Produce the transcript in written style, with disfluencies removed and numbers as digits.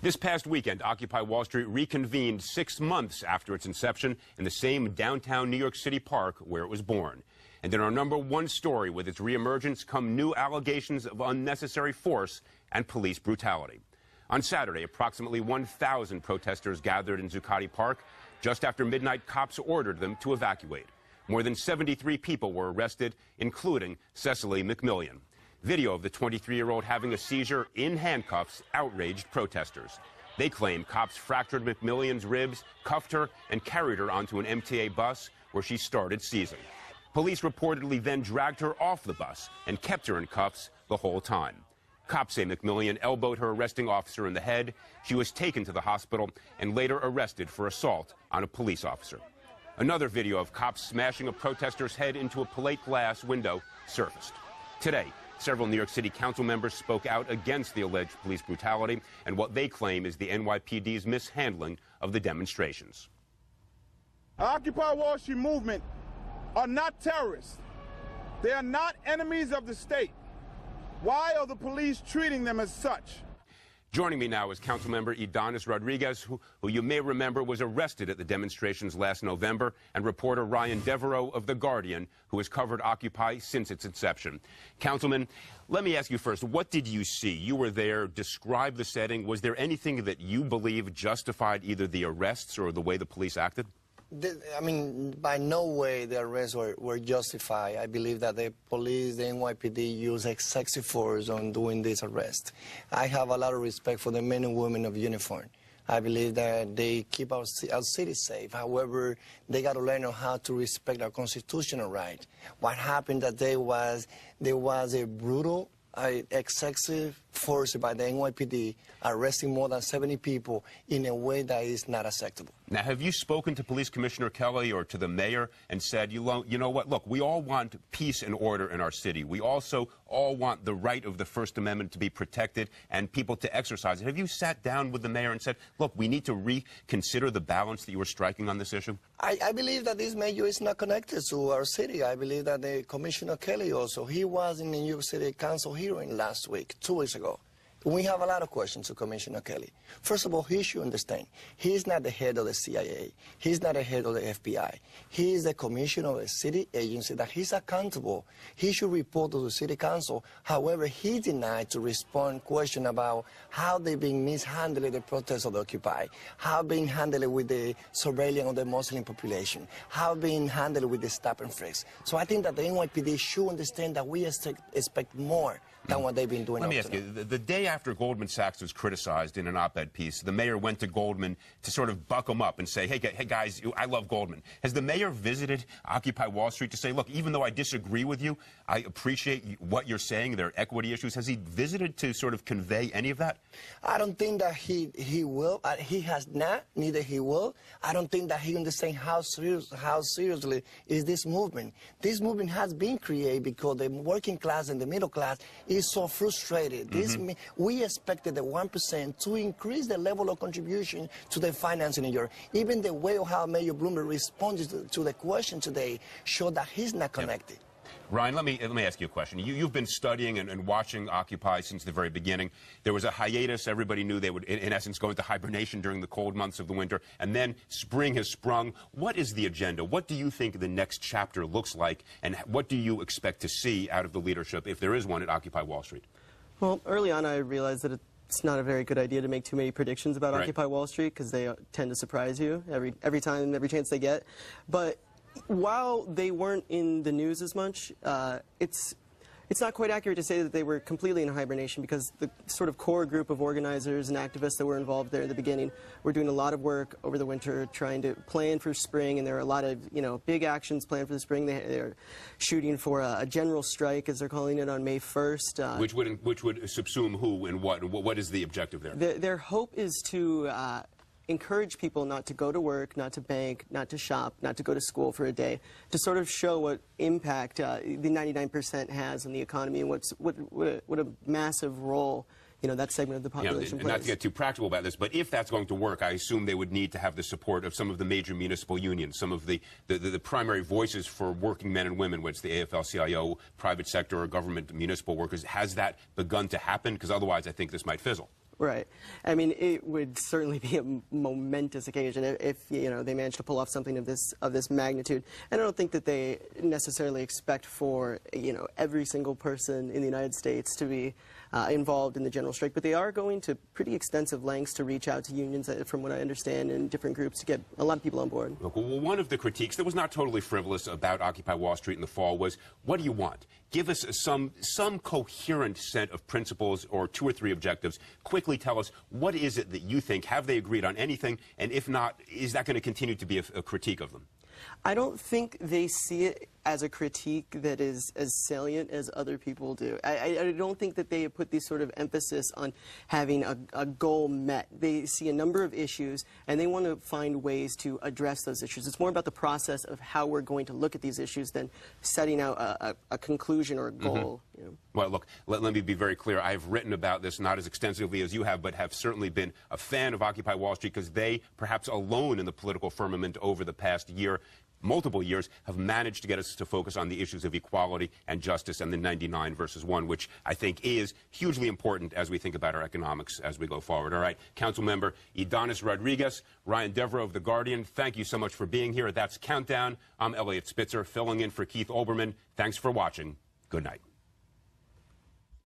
This past weekend, Occupy Wall Street reconvened 6 months after its inception in the same downtown New York City park where it was born. And in our #1 story, with its reemergence come new allegations of unnecessary force and police brutality. On Saturday, approximately 1,000 protesters gathered in Zuccotti Park. Just after midnight, cops ordered them to evacuate. More than 73 people were arrested, including Cecily McMillian. Video of the 23-year-old having a seizure in handcuffs outraged protesters. They claim cops fractured McMillian's ribs, cuffed her, and carried her onto an MTA bus where she started seizing. Police reportedly then dragged her off the bus and kept her in cuffs the whole time. Cops say McMillian elbowed her arresting officer in the head. She was taken to the hospital and later arrested for assault on a police officer. Another video of cops smashing a protester's head into a plate glass window surfaced. Today, several New York City council members spoke out against the alleged police brutality and what they claim is the NYPD's mishandling of the demonstrations. Occupy Wall Street movement are not terrorists. They are not enemies of the state. Why are the police treating them as such? Joining me now is Councilmember Ydanis Rodriguez, who you may remember was arrested at the demonstrations last November, and reporter Ryan Devereaux of The Guardian, who has covered Occupy since its inception. Councilman, let me ask you first, what did you see? You were there. Describe the setting. Was there anything that you believe justified either the arrests or the way the police acted? I mean, by no way the arrests were justified. I believe that the police, the NYPD, used excessive force on doing this arrest. I have a lot of respect for the men and women of uniform. I believe that they keep our city safe. However, they got to learn how to respect our constitutional right. What happened that day was there was a brutal, excessive force by the NYPD arresting more than 70 people in a way that is not acceptable. Now, have you spoken to Police Commissioner Kelly or to the mayor and said, you know what, look, we all want peace and order in our city. We also all want the right of the First Amendment to be protected and people to exercise it. Have you sat down with the mayor and said, look, we need to reconsider the balance that you were striking on this issue? I believe that this mayor is not connected to our city. I believe that the Commissioner Kelly also, he was in the New York City Council hearing last week, 2 weeks ago. We have a lot of questions to Commissioner Kelly. First of all, he should understand, he's not the head of the CIA. He's not the head of the FBI. He is the commissioner of a city agency that he's accountable. He should report to the city council. However, he denied to respond to questions about how they've been mishandling the protests of the Occupy, how being handled with the surveillance of the Muslim population, how being handled with the stop and frisk. So I think that the NYPD should understand that we expect more than what they've been doing. Let me ask you, the day after Goldman Sachs was criticized in an op-ed piece, the mayor went to Goldman to sort of buck them up and say, hey guys, I love Goldman. Has the mayor visited Occupy Wall Street to say, look, even though I disagree with you, I appreciate what you're saying, there are equity issues. Has he visited to sort of convey any of that? I don't think that he will. He has not, neither he will. I don't think that he understands how seriously is this movement. This movement has been created because the working class and the middle class is so frustrated. We expected the 1% to increase the level of contribution to the finance in New York. Even the way of how Mayor Bloomberg responded to the question today showed that he's not connected. Ryan, let me ask you a question. You've been studying and watching Occupy since the very beginning. There was a hiatus. Everybody knew they would, in essence, go into hibernation during the cold months of the winter. And then spring has sprung. What is the agenda? What do you think the next chapter looks like? And what do you expect to see out of the leadership, if there is one, at Occupy Wall Street? Well, early on, I realized that it's not a very good idea to make too many predictions about Occupy Wall Street because they tend to surprise you every time, every chance they get. But while they weren't in the news as much, it's not quite accurate to say that they were completely in hibernation because the sort of core group of organizers and activists that were involved there at the beginning were doing a lot of work over the winter trying to plan for spring, and there are a lot of big actions planned for the spring. They're shooting for a general strike, as they're calling it, on May 1st. Which would subsume who and what? What is the objective there? Their hope is to encourage people not to go to work, not to bank, not to shop, not to go to school for a day, to sort of show what impact the 99% has on the economy and what a massive role that segment of the population plays. Not to get too practical about this, but if that's going to work, I assume they would need to have the support of some of the major municipal unions, some of the primary voices for working men and women, whether it's the AFL-CIO, private sector or government municipal workers. Has that begun to happen? Because otherwise I think this might fizzle. Right. I mean, it would certainly be a momentous occasion if you know, they managed to pull off something of this magnitude. And I don't think that they necessarily expect for, you know, every single person in the United States to be involved in the general strike, but they are going to pretty extensive lengths to reach out to unions, from what I understand, and different groups to get a lot of people on board. Look, well, one of the critiques that was not totally frivolous about Occupy Wall Street in the fall was, what do you want? Give us some coherent set of principles or 2 or 3 objectives. Quickly tell us, what is it that you think? Have they agreed on anything? And if not, is that going to continue to be a critique of them? I don't think they see it as a critique that is as salient as other people do. I don't think that they put this sort of emphasis on having a goal met. They see a number of issues, and they want to find ways to address those issues. It's more about the process of how we're going to look at these issues than setting out a conclusion or a goal. You know. Well, look, let me be very clear. I've written about this, not as extensively as you have, but have certainly been a fan of Occupy Wall Street because they, perhaps alone in the political firmament over the past year, multiple years, have managed to get us to focus on the issues of equality and justice and the 99 versus 1, which I think is hugely important as we think about our economics as we go forward. All right, Council Member Ydanis Rodriguez, Ryan Devereaux of The Guardian, thank you so much for being here. That's Countdown. I'm Elliot Spitzer, filling in for Keith Olbermann. Thanks for watching. Good night.